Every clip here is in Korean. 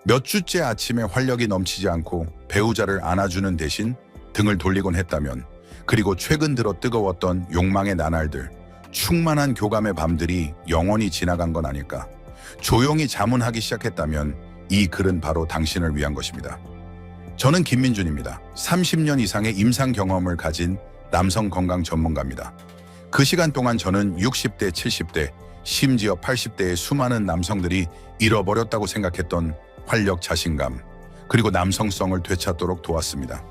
몇 주째 아침에 활력이 넘치지 않고 배우자를 안아주는 대신 등을 돌리곤 했다면, 그리고 최근 들어 뜨거웠던 욕망의 나날들, 충만한 교감의 밤들이 영원히 지나간 건 아닐까. 조용히 자문하기 시작했다면 이 글은 바로 당신을 위한 것입니다. 저는 김민준입니다. 30년 이상의 임상 경험을 가진 남성 건강 전문가입니다. 그 시간 동안 저는 60대, 70대, 심지어 80대의 수많은 남성들이 잃어버렸다고 생각했던 활력, 자신감, 그리고 남성성을 되찾도록 도왔습니다.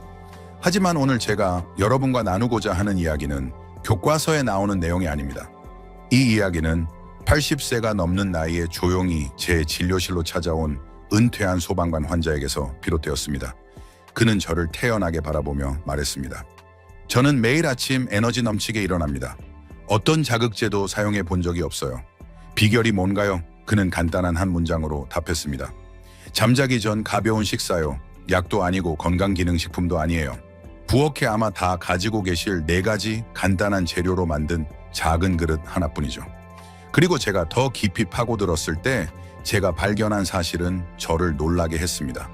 하지만 오늘 제가 여러분과 나누고자 하는 이야기는 교과서에 나오는 내용이 아닙니다. 이 이야기는 80세가 넘는 나이에 조용히 제 진료실로 찾아온 은퇴한 소방관 환자에게서 비롯되었습니다. 그는 저를 태연하게 바라보며 말했습니다. 저는 매일 아침 에너지 넘치게 일어납니다. 어떤 자극제도 사용해 본 적이 없어요. 비결이 뭔가요? 그는 간단한 한 문장으로 답했습니다. 잠자기 전 가벼운 식사요. 약도 아니고 건강기능식품도 아니에요. 부엌에 아마 다 가지고 계실 4가지 간단한 재료로 만든 작은 그릇 하나뿐이죠. 그리고 제가 더 깊이 파고들었을 때 제가 발견한 사실은 저를 놀라게 했습니다.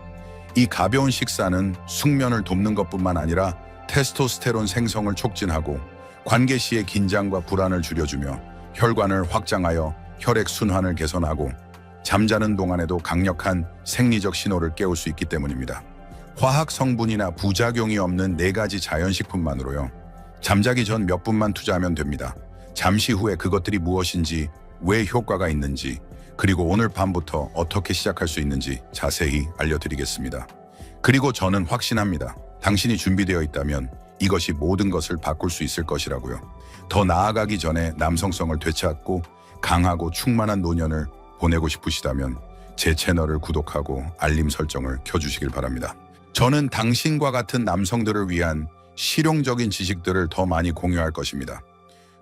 이 가벼운 식사는 숙면을 돕는 것뿐만 아니라 테스토스테론 생성을 촉진하고 관계 시의 긴장과 불안을 줄여주며 혈관을 확장하여 혈액 순환을 개선하고 잠자는 동안에도 강력한 생리적 신호를 깨울 수 있기 때문입니다. 화학 성분이나 부작용이 없는 4가지 자연식품만으로요. 잠자기 전 몇 분만 투자하면 됩니다. 잠시 후에 그것들이 무엇인지, 왜 효과가 있는지, 그리고 오늘 밤부터 어떻게 시작할 수 있는지 자세히 알려드리겠습니다. 그리고 저는 확신합니다. 당신이 준비되어 있다면 이것이 모든 것을 바꿀 수 있을 것이라고요. 더 나아가기 전에 남성성을 되찾고 강하고 충만한 노년을 보내고 싶으시다면 제 채널을 구독하고 알림 설정을 켜주시길 바랍니다. 저는 당신과 같은 남성들을 위한 실용적인 지식들을 더 많이 공유할 것입니다.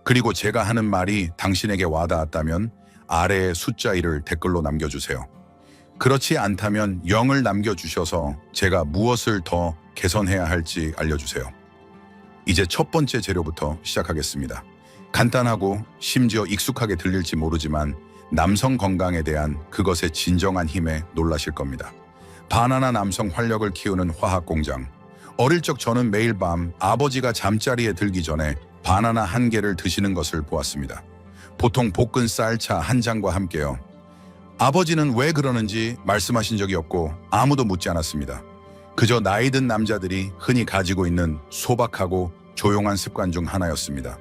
그리고 제가 하는 말이 당신에게 와닿았다면 아래에 숫자 1을 댓글로 남겨주세요. 그렇지 않다면 0을 남겨주셔서 제가 무엇을 더 개선해야 할지 알려주세요. 이제 첫 번째 재료부터 시작하겠습니다. 간단하고 심지어 익숙하게 들릴지 모르지만 남성 건강에 대한 그것의 진정한 힘에 놀라실 겁니다. 바나나 남성 활력을 키우는 화학 공장. 어릴 적 저는 매일 밤 아버지가 잠자리에 들기 전에 바나나 1개를 드시는 것을 보았습니다. 보통 볶은 쌀차 1잔과 함께요. 아버지는 왜 그러는지 말씀하신 적이 없고 아무도 묻지 않았습니다. 그저 나이 든 남자들이 흔히 가지고 있는 소박하고 조용한 습관 중 하나였습니다.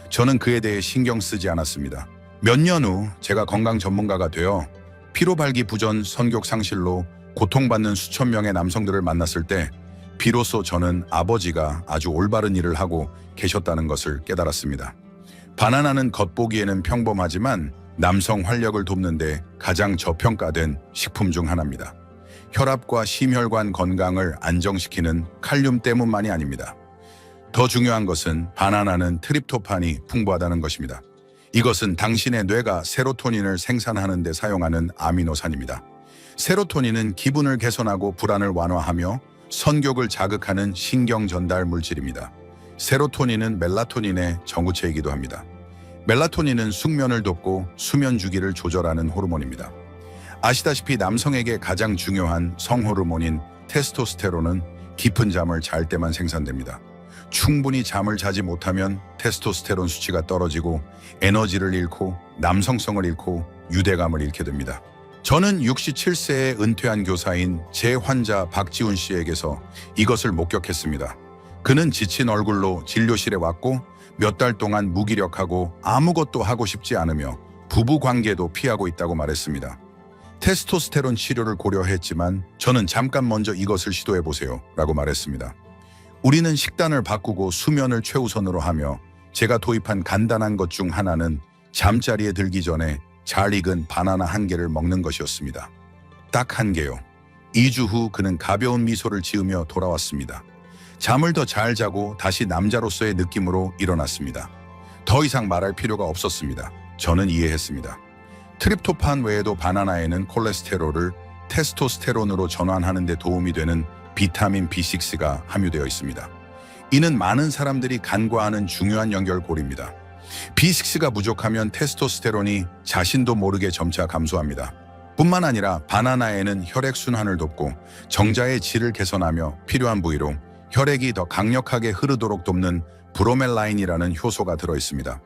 저는 그에 대해 신경 쓰지 않았습니다. 몇 년 후 제가 건강 전문가가 되어 피로발기 부전 성욕 상실로 고통받는 수천 명의 남성들을 만났을 때 비로소 저는 아버지가 아주 올바른 일을 하고 계셨다는 것을 깨달았습니다. 바나나는 겉보기에는 평범하지만 남성 활력을 돕는데 가장 저평가된 식품 중 하나입니다. 혈압과 심혈관 건강을 안정시키는 칼륨 때문만이 아닙니다. 더 중요한 것은 바나나는 트립토판이 풍부하다는 것입니다. 이것은 당신의 뇌가 세로토닌을 생산하는 데 사용하는 아미노산입니다. 세로토닌은 기분을 개선하고 불안을 완화하며 성욕을 자극하는 신경 전달 물질입니다. 세로토닌은 멜라토닌의 정구체이기도 합니다. 멜라토닌은 숙면을 돕고 수면 주기를 조절하는 호르몬입니다. 아시다시피 남성에게 가장 중요한 성호르몬인 테스토스테론은 깊은 잠을 잘 때만 생산됩니다. 충분히 잠을 자지 못하면 테스토스테론 수치가 떨어지고 에너지를 잃고 남성성을 잃고 유대감을 잃게 됩니다. 저는 67세의 은퇴한 교사인 제 환자 박지훈 씨에게서 이것을 목격했습니다. 그는 지친 얼굴로 진료실에 왔고 몇 달 동안 무기력하고 아무것도 하고 싶지 않으며 부부 관계도 피하고 있다고 말했습니다. 테스토스테론 치료를 고려했지만 저는 잠깐 먼저 이것을 시도해보세요 라고 말했습니다. 우리는 식단을 바꾸고 수면을 최우선으로 하며 제가 도입한 간단한 것 중 하나는 잠자리에 들기 전에 잘 익은 바나나 1개를 먹는 것이었습니다. 딱 1개요. 2주 후 그는 가벼운 미소를 지으며 돌아왔습니다. 잠을 더 잘 자고 다시 남자로서의 느낌으로 일어났습니다. 더 이상 말할 필요가 없었습니다. 저는 이해했습니다. 트립토판 외에도 바나나에는 콜레스테롤을 테스토스테론으로 전환하는 데 도움이 되는 비타민 B6가 함유되어 있습니다. 이는 많은 사람들이 간과하는 중요한 연결고리입니다. B6가 부족하면 테스토스테론이 자신도 모르게 점차 감소합니다. 뿐만 아니라 바나나에는 혈액순환을 돕고 정자의 질을 개선하며 필요한 부위로 혈액이 더 강력하게 흐르도록 돕는 브로멜라인이라는 효소가 들어있습니다.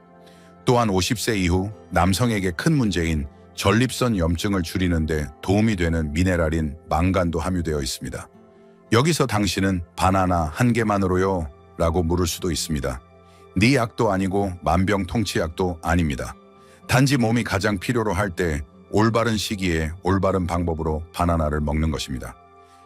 또한 50세 이후 남성에게 큰 문제인 전립선 염증을 줄이는 데 도움이 되는 미네랄인 망간도 함유되어 있습니다. 여기서 당신은 바나나 한 개만으로요? 라고 물을 수도 있습니다. 네 약도 아니고 만병통치약도 아닙니다. 단지 몸이 가장 필요로 할 때 올바른 시기에 올바른 방법으로 바나나를 먹는 것입니다.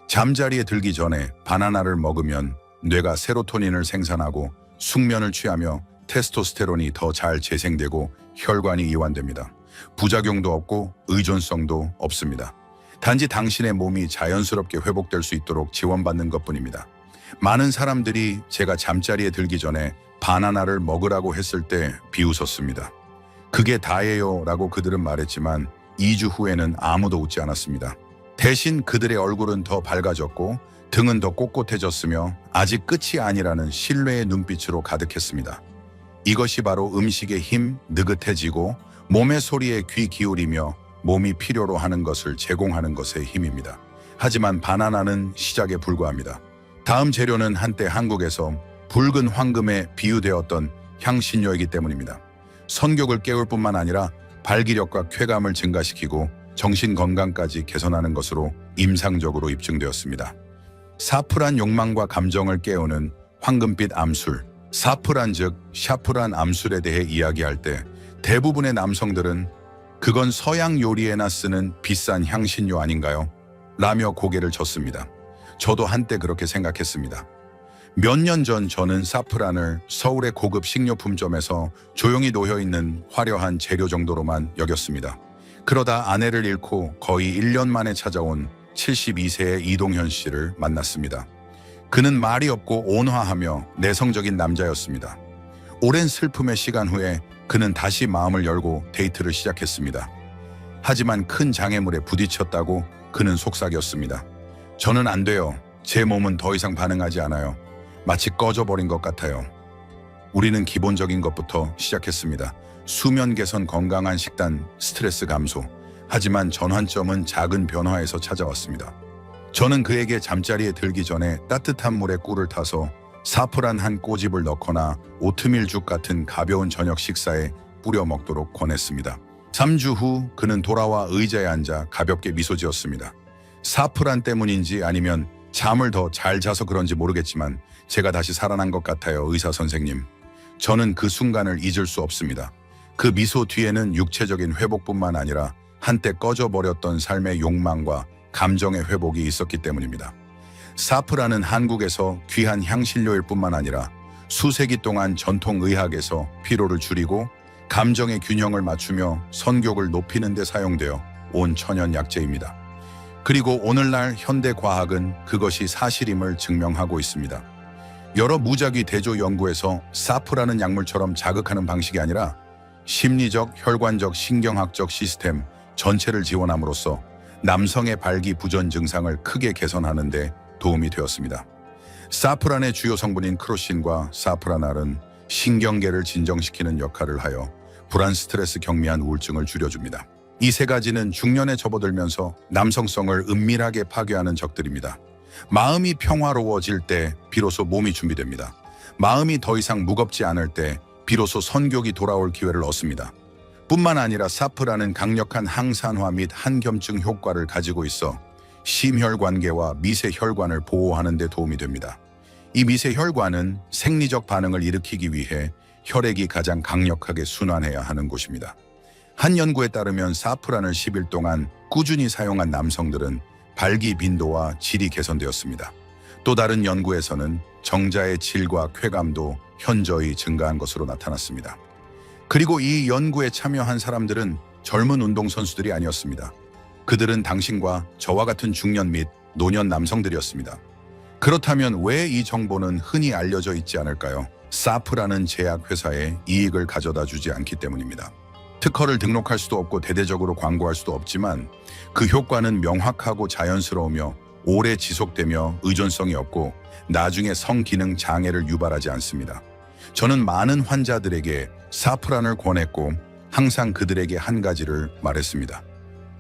잠자리에 들기 전에 바나나를 먹으면 뇌가 세로토닌을 생산하고 숙면을 취하며 테스토스테론이 더 잘 재생되고 혈관이 이완됩니다. 부작용도 없고 의존성도 없습니다. 단지 당신의 몸이 자연스럽게 회복될 수 있도록 지원받는 것뿐입니다. 많은 사람들이 제가 잠자리에 들기 전에 바나나를 먹으라고 했을 때 비웃었습니다. 그게 다예요 라고 그들은 말했지만 2주 후에는 아무도 웃지 않았습니다. 대신 그들의 얼굴은 더 밝아졌고 등은 더 꼿꼿해졌으며 아직 끝이 아니라는 신뢰의 눈빛으로 가득했습니다. 이것이 바로 음식의 힘, 느긋해지고 몸의 소리에 귀 기울이며 몸이 필요로 하는 것을 제공하는 것의 힘입니다. 하지만 바나나는 시작에 불과합니다. 다음 재료는 한때 한국에서 붉은 황금에 비유되었던 향신료이기 때문입니다. 성욕을 깨울 뿐만 아니라 발기력과 쾌감을 증가시키고 정신 건강까지 개선하는 것으로 임상적으로 입증되었습니다. 사프란 욕망과 감정을 깨우는 황금빛 암술, 사프란 즉 샤프란 암술에 대해 이야기할 때 대부분의 남성들은 그건 서양 요리에나 쓰는 비싼 향신료 아닌가요? 라며 고개를 젓습니다. 저도 한때 그렇게 생각했습니다. 몇 년 전 저는 사프란을 서울의 고급 식료품점에서 조용히 놓여있는 화려한 재료 정도로만 여겼습니다. 그러다 아내를 잃고 거의 1년 만에 찾아온 72세의 이동현 씨를 만났습니다. 그는 말이 없고 온화하며 내성적인 남자였습니다. 오랜 슬픔의 시간 후에 그는 다시 마음을 열고 데이트를 시작했습니다. 하지만 큰 장애물에 부딪혔다고 그는 속삭였습니다. 저는 안 돼요. 제 몸은 더 이상 반응하지 않아요. 마치 꺼져버린 것 같아요. 우리는 기본적인 것부터 시작했습니다. 수면 개선, 건강한 식단, 스트레스 감소. 하지만 전환점은 작은 변화에서 찾아왔습니다. 저는 그에게 잠자리에 들기 전에 따뜻한 물에 꿀을 타서 사프란 한 꼬집을 넣거나 오트밀죽 같은 가벼운 저녁 식사에 뿌려 먹도록 권했습니다. 3주 후 그는 돌아와 의자에 앉아 가볍게 미소 지었습니다. 사프란 때문인지 아니면 잠을 더 잘 자서 그런지 모르겠지만 제가 다시 살아난 것 같아요, 의사 선생님. 저는 그 순간을 잊을 수 없습니다. 그 미소 뒤에는 육체적인 회복뿐만 아니라 한때 꺼져버렸던 삶의 욕망과 감정의 회복이 있었기 때문입니다. 사프란은 한국에서 귀한 향신료일 뿐만 아니라 수세기 동안 전통의학에서 피로를 줄이고 감정의 균형을 맞추며 성욕을 높이는 데 사용되어 온 천연 약재입니다. 그리고 오늘날 현대 과학은 그것이 사실임을 증명하고 있습니다. 여러 무작위 대조 연구에서 사프라는 약물처럼 자극하는 방식이 아니라 심리적, 혈관적, 신경학적 시스템 전체를 지원함으로써 남성의 발기부전 증상을 크게 개선하는 데 도움이 되었습니다. 사프란의 주요 성분인 크로신과 사프라날은 신경계를 진정시키는 역할을 하여 불안, 스트레스, 경미한 우울증을 줄여줍니다. 이 세 가지는 중년에 접어들면서 남성성을 은밀하게 파괴하는 적들입니다. 마음이 평화로워질 때 비로소 몸이 준비됩니다. 마음이 더 이상 무겁지 않을 때 비로소 선욕이 돌아올 기회를 얻습니다. 뿐만 아니라 사프라는 강력한 항산화 및 항염증 효과를 가지고 있어 심혈관계와 미세혈관을 보호하는 데 도움이 됩니다. 이 미세혈관은 생리적 반응을 일으키기 위해 혈액이 가장 강력하게 순환해야 하는 곳입니다. 한 연구에 따르면 사프란을 10일 동안 꾸준히 사용한 남성들은 발기 빈도와 질이 개선되었습니다. 또 다른 연구에서는 정자의 질과 쾌감도 현저히 증가한 것으로 나타났습니다. 그리고 이 연구에 참여한 사람들은 젊은 운동선수들이 아니었습니다. 그들은 당신과 저와 같은 중년 및 노년 남성들이었습니다. 그렇다면 왜 이 정보는 흔히 알려져 있지 않을까요? 사프라는 제약회사에 이익을 가져다 주지 않기 때문입니다. 특허를 등록할 수도 없고 대대적으로 광고할 수도 없지만 그 효과는 명확하고 자연스러우며 오래 지속되며 의존성이 없고 나중에 성기능 장애를 유발하지 않습니다. 저는 많은 환자들에게 사프란을 권했고 항상 그들에게 한 가지를 말했습니다.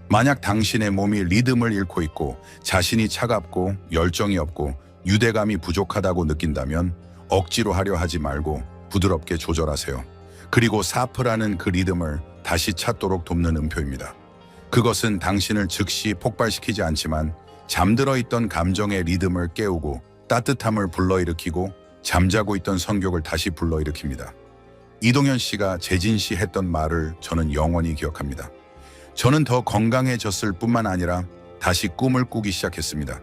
만약 당신의 몸이 리듬을 잃고 있고 자신이 차갑고 열정이 없고 유대감이 부족하다고 느낀다면 억지로 하려 하지 말고 부드럽게 조절하세요. 그리고 사프라는 그 리듬을 다시 찾도록 돕는 음표입니다. 그것은 당신을 즉시 폭발시키지 않지만 잠들어 있던 감정의 리듬을 깨우고 따뜻함을 불러일으키고 잠자고 있던 성격을 다시 불러일으킵니다. 이동현 씨가 재진 씨 했던 말을 저는 영원히 기억합니다. 저는 더 건강해졌을 뿐만 아니라 다시 꿈을 꾸기 시작했습니다.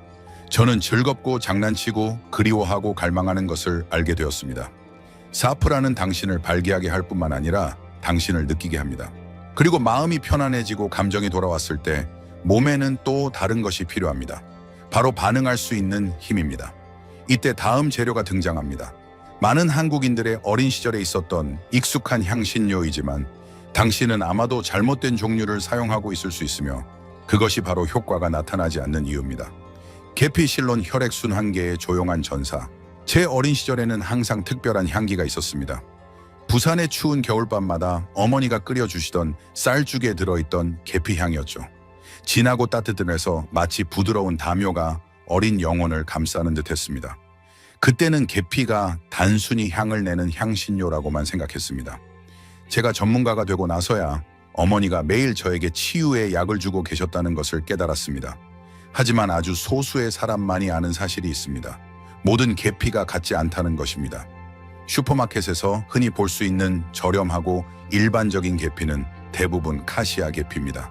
저는 즐겁고 장난치고 그리워하고 갈망하는 것을 알게 되었습니다. 사프라는 당신을 발기하게 할 뿐만 아니라 당신을 느끼게 합니다. 그리고 마음이 편안해지고 감정이 돌아왔을 때 몸에는 또 다른 것이 필요합니다. 바로 반응할 수 있는 힘입니다. 이때 다음 재료가 등장합니다. 많은 한국인들의 어린 시절에 있었던 익숙한 향신료이지만 당신은 아마도 잘못된 종류를 사용하고 있을 수 있으며 그것이 바로 효과가 나타나지 않는 이유입니다. 계피실론 혈액순환계의 조용한 전사. 제 어린 시절에는 항상 특별한 향기가 있었습니다. 부산의 추운 겨울밤마다 어머니가 끓여주시던 쌀죽에 들어있던 계피향이었죠. 진하고 따뜻해서 마치 부드러운 담요가 어린 영혼을 감싸는 듯 했습니다. 그때는 계피가 단순히 향을 내는 향신료라고만 생각했습니다. 제가 전문가가 되고 나서야 어머니가 매일 저에게 치유의 약을 주고 계셨다는 것을 깨달았습니다. 하지만 아주 소수의 사람만이 아는 사실이 있습니다. 모든 계피가 같지 않다는 것입니다. 슈퍼마켓에서 흔히 볼 수 있는 저렴하고 일반적인 계피는 대부분 카시아 계피입니다.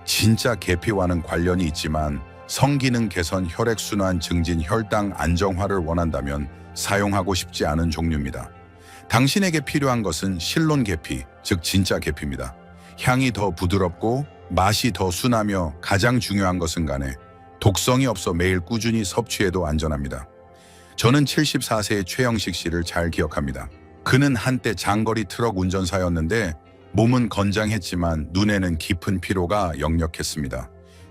진짜 계피와는 관련이 있지만 성기능 개선, 혈액순환 증진, 혈당 안정화를 원한다면 사용하고 싶지 않은 종류입니다. 당신에게 필요한 것은 실론 계피, 즉 진짜 계피입니다. 향이 더 부드럽고 맛이 더 순하며 가장 중요한 것은 간에 독성이 없어 매일 꾸준히 섭취해도 안전합니다. 저는 74세의 최영식 씨를 잘 기억합니다. 그는 한때 장거리 트럭 운전사였는데 몸은 건장했지만 눈에는 깊은 피로가 역력했습니다.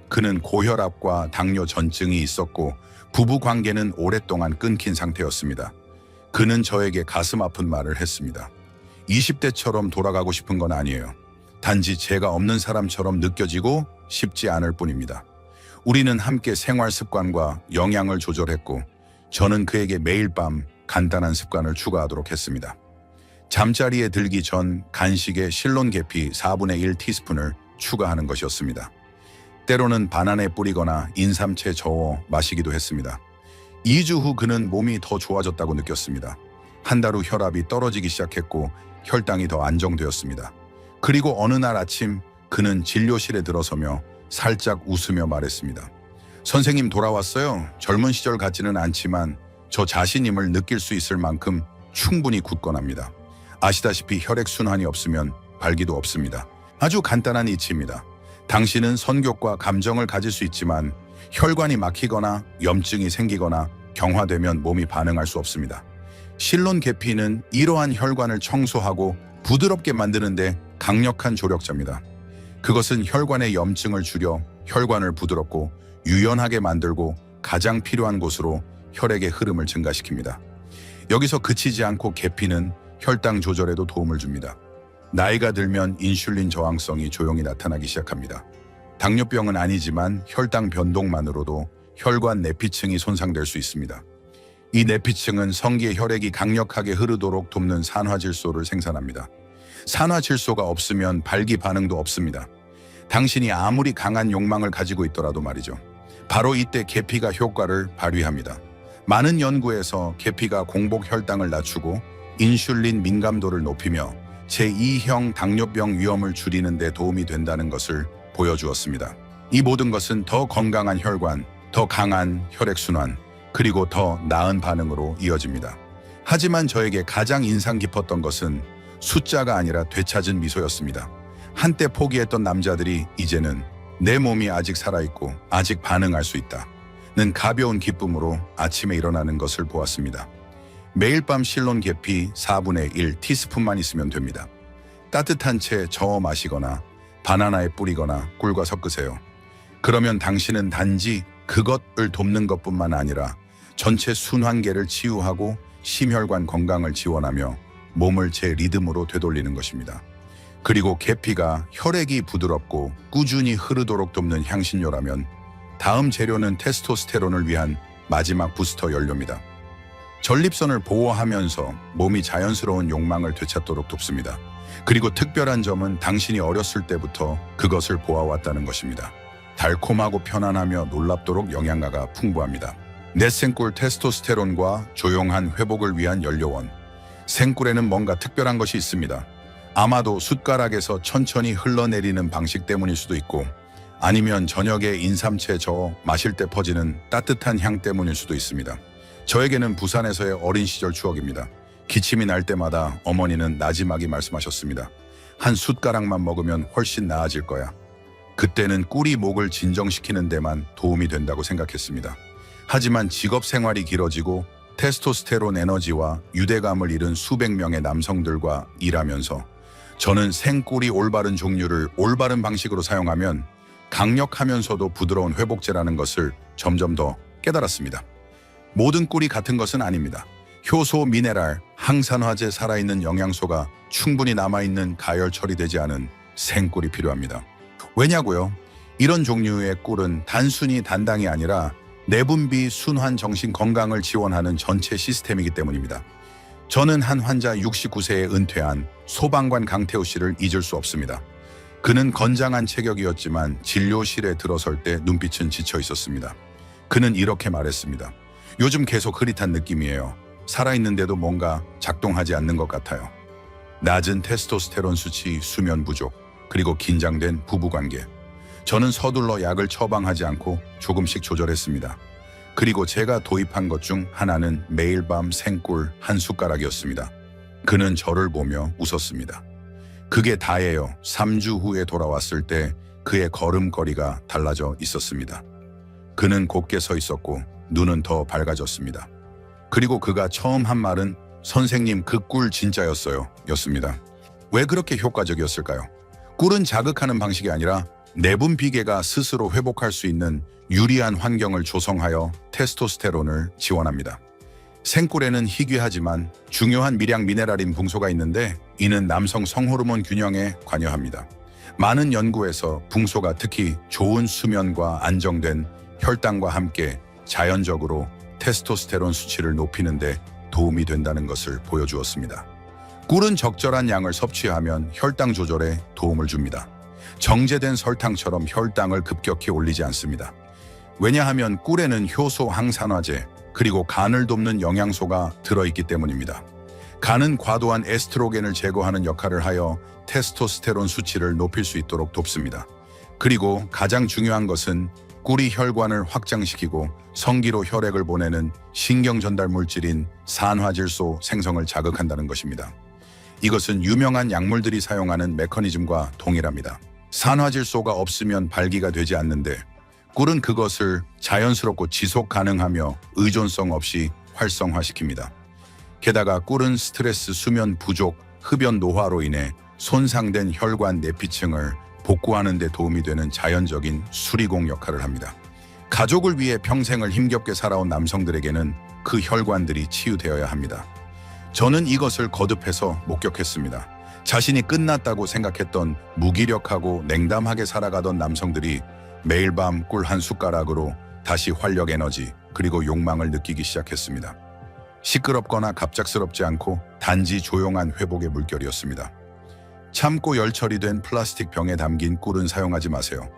그는 고혈압과 당뇨 전증이 있었고 부부 관계는 오랫동안 끊긴 상태였습니다. 그는 저에게 가슴 아픈 말을 했습니다. 20대처럼 돌아가고 싶은 건 아니에요. 단지 제가 없는 사람처럼 느껴지고 싶지 않을 뿐입니다. 우리는 함께 생활 습관과 영양을 조절했고 저는 그에게 매일 밤 간단한 습관을 추가하도록 했습니다. 잠자리에 들기 전 간식에 실론 계피 4분의 1 티스푼을 추가하는 것이었습니다. 때로는 바나나에 뿌리거나 인삼채 저어 마시기도 했습니다. 2주 후 그는 몸이 더 좋아졌다고 느꼈습니다. 한 달 후 혈압이 떨어지기 시작했고 혈당이 더 안정되었습니다. 그리고 어느 날 아침 그는 진료실에 들어서며 살짝 웃으며 말했습니다. 선생님 돌아왔어요. 젊은 시절 같지는 않지만 저 자신임을 느낄 수 있을 만큼 충분히 굳건합니다. 아시다시피 혈액순환이 없으면 발기도 없습니다. 아주 간단한 이치입니다. 당신은 선격과 감정을 가질 수 있지만 혈관이 막히거나 염증이 생기거나 경화되면 몸이 반응할 수 없습니다. 실론 계피는 이러한 혈관을 청소하고 부드럽게 만드는데 강력한 조력자입니다. 그것은 혈관의 염증을 줄여 혈관을 부드럽고 유연하게 만들고 가장 필요한 곳으로 혈액의 흐름을 증가시킵니다. 여기서 그치지 않고 계피는 혈당 조절에도 도움을 줍니다. 나이가 들면 인슐린 저항성이 조용히 나타나기 시작합니다. 당뇨병은 아니지만 혈당 변동만으로도 혈관 내피층이 손상될 수 있습니다. 이 내피층은 성기의 혈액이 강력하게 흐르도록 돕는 산화질소를 생산합니다. 산화질소가 없으면 발기 반응도 없습니다. 당신이 아무리 강한 욕망을 가지고 있더라도 말이죠. 바로 이때 계피가 효과를 발휘합니다. 많은 연구에서 계피가 공복 혈당을 낮추고 인슐린 민감도를 높이며 제2형 당뇨병 위험을 줄이는 데 도움이 된다는 것을 보여주었습니다. 이 모든 것은 더 건강한 혈관, 더 강한 혈액순환, 그리고 더 나은 반응으로 이어집니다. 하지만 저에게 가장 인상 깊었던 것은 숫자가 아니라 되찾은 미소였습니다. 한때 포기했던 남자들이 이제는 내 몸이 아직 살아있고 아직 반응할 수 있다는 가벼운 기쁨으로 아침에 일어나는 것을 보았습니다. 매일 밤 실론 계피 4분의 1 티스푼만 있으면 됩니다. 따뜻한 채 저어 마시거나 바나나에 뿌리거나 꿀과 섞으세요. 그러면 당신은 단지 그것을 돕는 것뿐만 아니라 전체 순환계를 치유하고 심혈관 건강을 지원하며 몸을 제 리듬으로 되돌리는 것입니다. 그리고 계피가 혈액이 부드럽고 꾸준히 흐르도록 돕는 향신료라면 다음 재료는 테스토스테론을 위한 마지막 부스터 연료입니다. 전립선을 보호하면서 몸이 자연스러운 욕망을 되찾도록 돕습니다. 그리고 특별한 점은 당신이 어렸을 때부터 그것을 보아왔다는 것입니다. 달콤하고 편안하며 놀랍도록 영양가가 풍부합니다. 넷생꿀 테스토스테론과 조용한 회복을 위한 연료원. 생꿀에는 뭔가 특별한 것이 있습니다. 아마도 숟가락에서 천천히 흘러내리는 방식 때문일 수도 있고 아니면 저녁에 인삼채 저어 마실 때 퍼지는 따뜻한 향 때문일 수도 있습니다. 저에게는 부산에서의 어린 시절 추억입니다. 기침이 날 때마다 어머니는 나지막이 말씀하셨습니다. 한 숟가락만 먹으면 훨씬 나아질 거야. 그때는 꿀이 목을 진정시키는 데만 도움이 된다고 생각했습니다. 하지만 직업 생활이 길어지고 테스토스테론 에너지와 유대감을 잃은 수백 명의 남성들과 일하면서 저는 생꿀이 올바른 종류를 올바른 방식으로 사용하면 강력하면서도 부드러운 회복제라는 것을 점점 더 깨달았습니다. 모든 꿀이 같은 것은 아닙니다. 효소, 미네랄, 항산화제, 살아있는 영양소가 충분히 남아있는 가열 처리되지 않은 생꿀이 필요합니다. 왜냐고요? 이런 종류의 꿀은 단순히 단당이 아니라 내분비, 순환, 정신 건강을 지원하는 전체 시스템이기 때문입니다. 저는 한 환자 69세에 은퇴한 소방관 강태우 씨를 잊을 수 없습니다. 그는 건장한 체격이었지만 진료실에 들어설 때 눈빛은 지쳐 있었습니다. 그는 이렇게 말했습니다. 요즘 계속 흐릿한 느낌이에요. 살아있는데도 뭔가 작동하지 않는 것 같아요. 낮은 테스토스테론 수치, 수면 부족, 그리고 긴장된 부부관계. 저는 서둘러 약을 처방하지 않고 조금씩 조절했습니다. 그리고 제가 도입한 것 중 하나는 매일 밤 생꿀 한 숟가락이었습니다. 그는 저를 보며 웃었습니다. 그게 다예요. 3주 후에 돌아왔을 때 그의 걸음걸이가 달라져 있었습니다. 그는 곧게 서 있었고 눈은 더 밝아졌습니다. 그리고 그가 처음 한 말은 선생님 그 꿀 진짜였어요 였습니다. 왜 그렇게 효과적이었을까요? 꿀은 자극하는 방식이 아니라 내분 비계가 스스로 회복할 수 있는 유리한 환경을 조성하여 테스토스테론을 지원합니다. 생꿀에는 희귀하지만 중요한 미량 미네랄인 붕소가 있는데 이는 남성 성호르몬 균형에 관여합니다. 많은 연구에서 붕소가 특히 좋은 수면과 안정된 혈당과 함께 자연적으로 테스토스테론 수치를 높이는 데 도움이 된다는 것을 보여주었습니다. 꿀은 적절한 양을 섭취하면 혈당 조절에 도움을 줍니다. 정제된 설탕처럼 혈당을 급격히 올리지 않습니다. 왜냐하면 꿀에는 효소, 항산화제, 그리고 간을 돕는 영양소가 들어있기 때문입니다. 간은 과도한 에스트로겐을 제거하는 역할을 하여 테스토스테론 수치를 높일 수 있도록 돕습니다. 그리고 가장 중요한 것은 꿀이 혈관을 확장시키고 성기로 혈액을 보내는 신경 전달 물질인 산화질소 생성을 자극한다는 것입니다. 이것은 유명한 약물들이 사용하는 메커니즘과 동일합니다. 산화질소가 없으면 발기가 되지 않는데 꿀은 그것을 자연스럽고 지속 가능하며 의존성 없이 활성화시킵니다. 게다가 꿀은 스트레스, 수면 부족, 흡연 노화로 인해 손상된 혈관 내피층을 복구하는 데 도움이 되는 자연적인 수리공 역할을 합니다. 가족을 위해 평생을 힘겹게 살아온 남성들에게는 그 혈관들이 치유되어야 합니다. 저는 이것을 거듭해서 목격했습니다. 자신이 끝났다고 생각했던 무기력하고 냉담하게 살아가던 남성들이 매일 밤 꿀 한 숟가락으로 다시 활력, 에너지, 그리고 욕망을 느끼기 시작했습니다. 시끄럽거나 갑작스럽지 않고 단지 조용한 회복의 물결이었습니다. 참고 열 처리된 플라스틱 병에 담긴 꿀은 사용하지 마세요.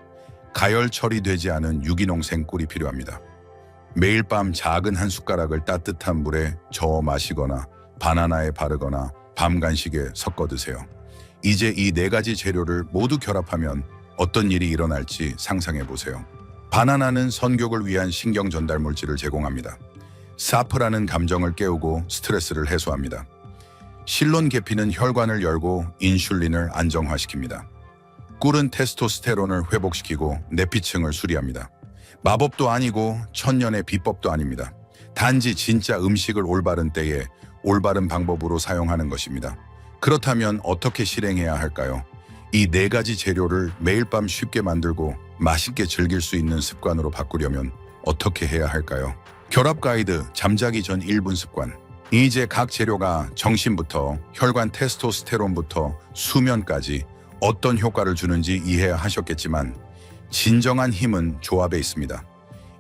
가열 처리되지 않은 유기농 생꿀이 필요합니다. 매일 밤 작은 한 숟가락을 따뜻한 물에 저어 마시거나 바나나에 바르거나 밤 간식에 섞어 드세요. 이제 이 네 가지 재료를 모두 결합하면 어떤 일이 일어날지 상상해 보세요. 바나나는 선교를 위한 신경 전달 물질을 제공합니다. 사프라는 감정을 깨우고 스트레스를 해소합니다. 실론 계피는 혈관을 열고 인슐린을 안정화시킵니다. 꿀은 테스토스테론을 회복시키고 내피층을 수리합니다. 마법도 아니고 천년의 비법도 아닙니다. 단지 진짜 음식을 올바른 때에 올바른 방법으로 사용하는 것입니다. 그렇다면 어떻게 실행해야 할까요? 이 네 가지 재료를 매일 밤 쉽게 만들고 맛있게 즐길 수 있는 습관으로 바꾸려면 어떻게 해야 할까요? 결합 가이드, 잠자기 전 1분 습관. 이제 각 재료가 정신부터 혈관, 테스토스테론부터 수면까지 어떤 효과를 주는지 이해하셨겠지만 진정한 힘은 조합에 있습니다.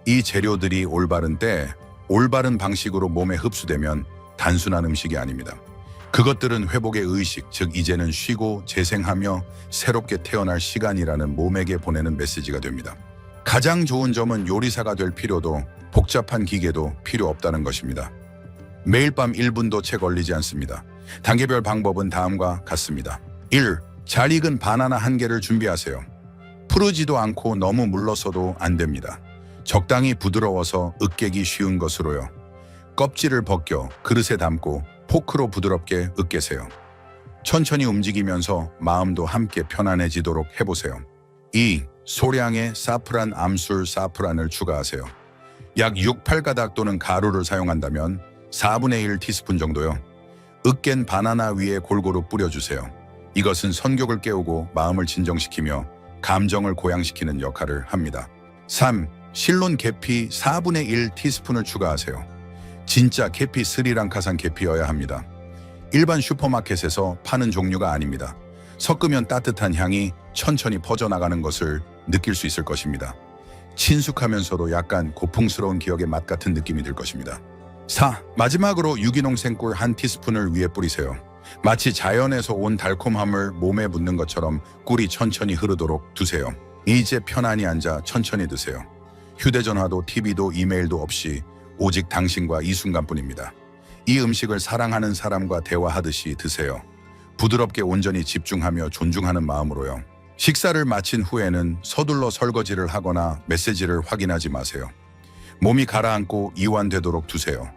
이 재료들이 올바른 때, 올바른 방식으로 몸에 흡수되면 단순한 음식이 아닙니다. 그것들은 회복의 의식, 즉 이제는 쉬고 재생하며 새롭게 태어날 시간이라는 몸에게 보내는 메시지가 됩니다. 가장 좋은 점은 요리사가 될 필요도 복잡한 기계도 필요 없다는 것입니다. 매일 밤 1분도 채 걸리지 않습니다. 단계별 방법은 다음과 같습니다. 1. 잘 익은 바나나 1개를 준비하세요. 푸르지도 않고 너무 물러서도 안 됩니다. 적당히 부드러워서 으깨기 쉬운 것으로요. 껍질을 벗겨 그릇에 담고 포크로 부드럽게 으깨세요. 천천히 움직이면서 마음도 함께 편안해지도록 해보세요. 2. 소량의 사프란 암술 사프란을 추가하세요. 약 6, 8가닥 또는 가루를 사용한다면 4분의 1 티스푼 정도요. 으깬 바나나 위에 골고루 뿌려주세요. 이것은 성격을 깨우고 마음을 진정시키며 감정을 고양시키는 역할을 합니다. 3. 실론 계피 4분의 1 티스푼을 추가하세요. 진짜 계피 스리랑카산 계피여야 합니다. 일반 슈퍼마켓에서 파는 종류가 아닙니다. 섞으면 따뜻한 향이 천천히 퍼져나가는 것을 느낄 수 있을 것입니다. 친숙하면서도 약간 고풍스러운 기억의 맛 같은 느낌이 들 것입니다. 4. 마지막으로 유기농 생꿀 1티스푼을 위에 뿌리세요. 마치 자연에서 온 달콤함을 몸에 묻는 것처럼 꿀이 천천히 흐르도록 두세요. 이제 편안히 앉아 천천히 드세요. 휴대전화도 TV도 이메일도 없이 오직 당신과 이 순간뿐입니다. 이 음식을 사랑하는 사람과 대화하듯이 드세요. 부드럽게 온전히 집중하며 존중하는 마음으로요. 식사를 마친 후에는 서둘러 설거지를 하거나 메시지를 확인하지 마세요. 몸이 가라앉고 이완되도록 두세요.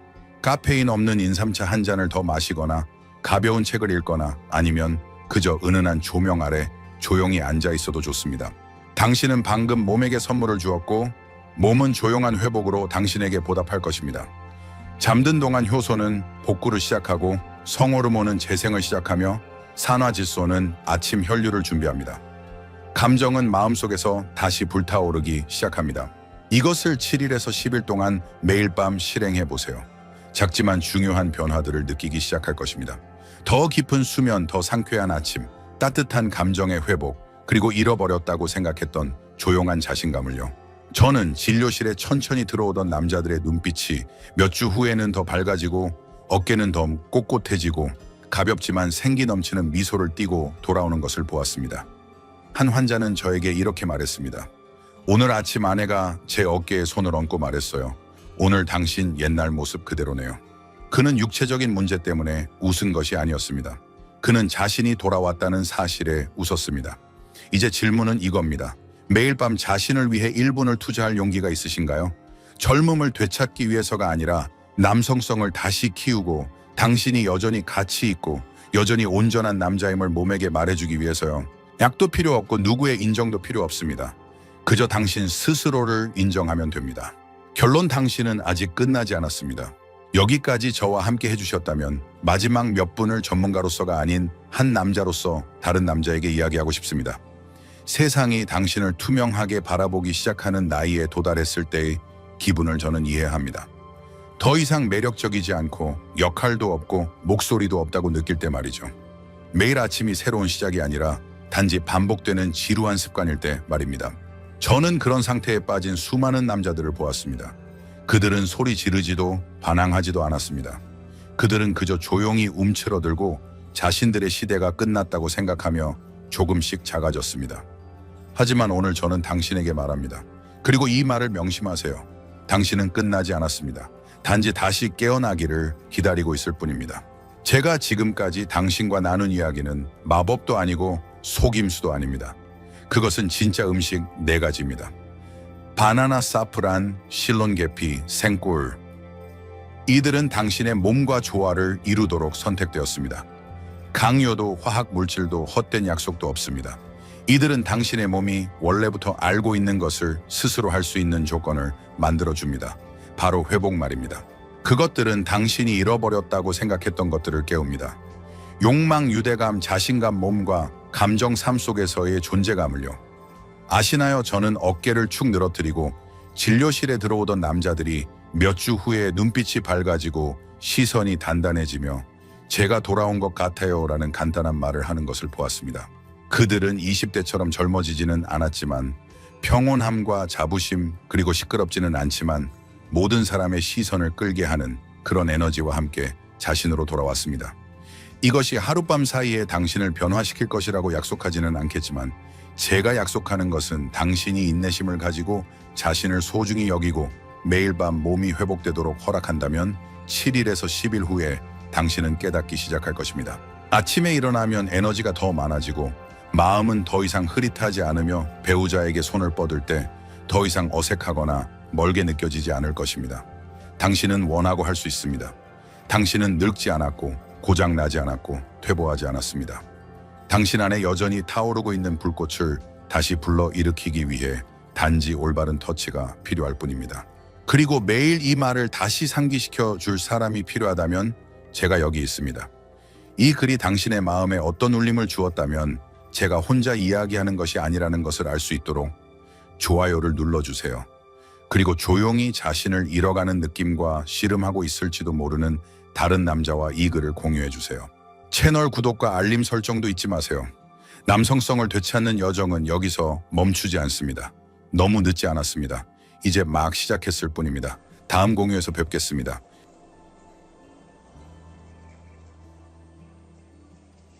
카페인 없는 인삼차 1잔을 더 마시거나 가벼운 책을 읽거나 아니면 그저 은은한 조명 아래 조용히 앉아 있어도 좋습니다. 당신은 방금 몸에게 선물을 주었고 몸은 조용한 회복으로 당신에게 보답할 것입니다. 잠든 동안 효소는 복구를 시작하고 성호르몬은 재생을 시작하며 산화질소는 아침 혈류를 준비합니다. 감정은 마음속에서 다시 불타오르기 시작합니다. 이것을 7일에서 10일 동안 매일 밤 실행해 보세요. 작지만 중요한 변화들을 느끼기 시작할 것입니다. 더 깊은 수면, 더 상쾌한 아침, 따뜻한 감정의 회복, 그리고 잃어버렸다고 생각했던 조용한 자신감을요. 저는 진료실에 천천히 들어오던 남자들의 눈빛이 몇 주 후에는 더 밝아지고 어깨는 더 꼿꼿해지고 가볍지만 생기 넘치는 미소를 띠고 돌아오는 것을 보았습니다. 한 환자는 저에게 이렇게 말했습니다. 오늘 아침 아내가 제 어깨에 손을 얹고 말했어요. 오늘 당신 옛날 모습 그대로네요. 그는 육체적인 문제 때문에 웃은 것이 아니었습니다. 그는 자신이 돌아왔다는 사실에 웃었습니다. 이제 질문은 이겁니다. 매일 밤 자신을 위해 1분을 투자할 용기가 있으신가요? 젊음을 되찾기 위해서가 아니라 남성성을 다시 키우고 당신이 여전히 가치 있고 여전히 온전한 남자임을 몸에게 말해주기 위해서요. 약도 필요 없고 누구의 인정도 필요 없습니다. 그저 당신 스스로를 인정하면 됩니다. 결론, 당신은 아직 끝나지 않았습니다. 여기까지 저와 함께 해주셨다면 마지막 몇 분을 전문가로서가 아닌 한 남자로서 다른 남자에게 이야기하고 싶습니다. 세상이 당신을 투명하게 바라보기 시작하는 나이에 도달했을 때의 기분을 저는 이해합니다. 더 이상 매력적이지 않고 역할도 없고 목소리도 없다고 느낄 때 말이죠. 매일 아침이 새로운 시작이 아니라 단지 반복되는 지루한 습관일 때 말입니다. 저는 그런 상태에 빠진 수많은 남자들을 보았습니다. 그들은 소리 지르지도 반항하지도 않았습니다. 그들은 그저 조용히 움츠러들고 자신들의 시대가 끝났다고 생각하며 조금씩 작아졌습니다. 하지만 오늘 저는 당신에게 말합니다. 그리고 이 말을 명심하세요. 당신은 끝나지 않았습니다. 단지 다시 깨어나기를 기다리고 있을 뿐입니다. 제가 지금까지 당신과 나눈 이야기는 마법도 아니고 속임수도 아닙니다. 그것은 진짜 음식 4가지입니다. 바나나, 사프란, 실론 계피, 생꿀. 이들은 당신의 몸과 조화를 이루도록 선택되었습니다. 강요도 화학 물질도 헛된 약속도 없습니다. 이들은 당신의 몸이 원래부터 알고 있는 것을 스스로 할 수 있는 조건을 만들어줍니다. 바로 회복 말입니다. 그것들은 당신이 잃어버렸다고 생각했던 것들을 깨웁니다. 욕망, 유대감, 자신감, 몸과 감정, 삶 속에서의 존재감을요. 아시나요? 저는 어깨를 축 늘어뜨리고 진료실에 들어오던 남자들이 몇 주 후에 눈빛이 밝아지고 시선이 단단해지며 제가 돌아온 것 같아요 라는 간단한 말을 하는 것을 보았습니다. 그들은 20대처럼 젊어지지는 않았지만 평온함과 자부심 그리고 시끄럽지는 않지만 모든 사람의 시선을 끌게 하는 그런 에너지와 함께 자신으로 돌아왔습니다. 이것이 하룻밤 사이에 당신을 변화시킬 것이라고 약속하지는 않겠지만 제가 약속하는 것은 당신이 인내심을 가지고 자신을 소중히 여기고 매일 밤 몸이 회복되도록 허락한다면 7일에서 10일 후에 당신은 깨닫기 시작할 것입니다. 아침에 일어나면 에너지가 더 많아지고 마음은 더 이상 흐릿하지 않으며 배우자에게 손을 뻗을 때 더 이상 어색하거나 멀게 느껴지지 않을 것입니다. 당신은 원하고 할 수 있습니다. 당신은 늙지 않았고 고장나지 않았고 퇴보하지 않았습니다. 당신 안에 여전히 타오르고 있는 불꽃을 다시 불러일으키기 위해 단지 올바른 터치가 필요할 뿐입니다. 그리고 매일 이 말을 다시 상기시켜 줄 사람이 필요하다면 제가 여기 있습니다. 이 글이 당신의 마음에 어떤 울림을 주었다면 제가 혼자 이야기하는 것이 아니라는 것을 알 수 있도록 좋아요를 눌러주세요. 그리고 조용히 자신을 잃어가는 느낌과 씨름하고 있을지도 모르는 다른 남자와 이 글을 공유해주세요. 채널 구독과 알림 설정도 잊지 마세요. 남성성을 되찾는 여정은 여기서 멈추지 않습니다. 너무 늦지 않았습니다. 이제 막 시작했을 뿐입니다. 다음 공유에서 뵙겠습니다.